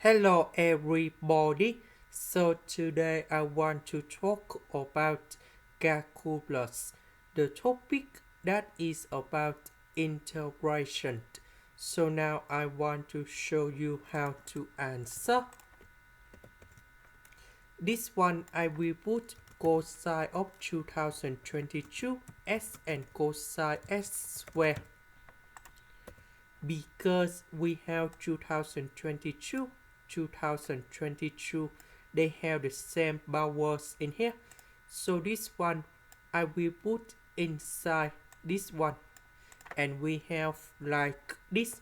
Hello everybody. So today I want to talk about calculus, the topic that is about integration. So now I want to show you how to answer. This one I will put cosine of 2022 s and cosine s square because we have 2022, they have the same powers in here. So this one I will put inside this one, and we have like this.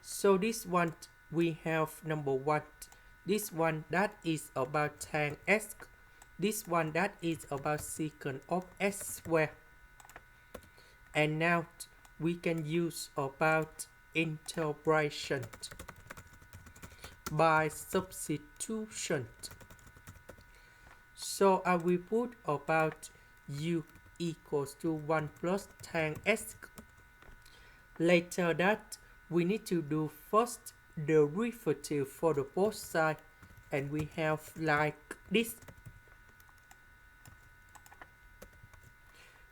So this one we have number one, this one that is about tan s, this one that is about secant of s square. And now we can use about integration by substitution. So I will put about u equals to 1 plus tan s. Later that we need to do first the derivative for the both sides, and we have like this.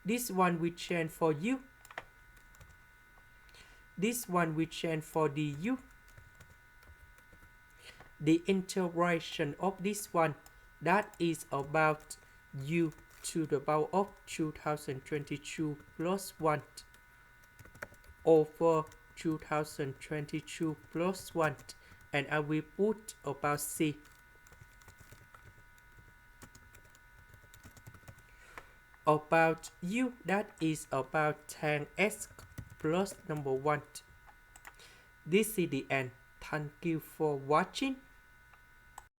This one we change for u. This one we change for du. The integration of this one, that is about u to the power of 2022 plus 1 over 2022 plus 1, and I will put about c. About u, that is about tan s plus number 1. This is the end. Thank you for watching.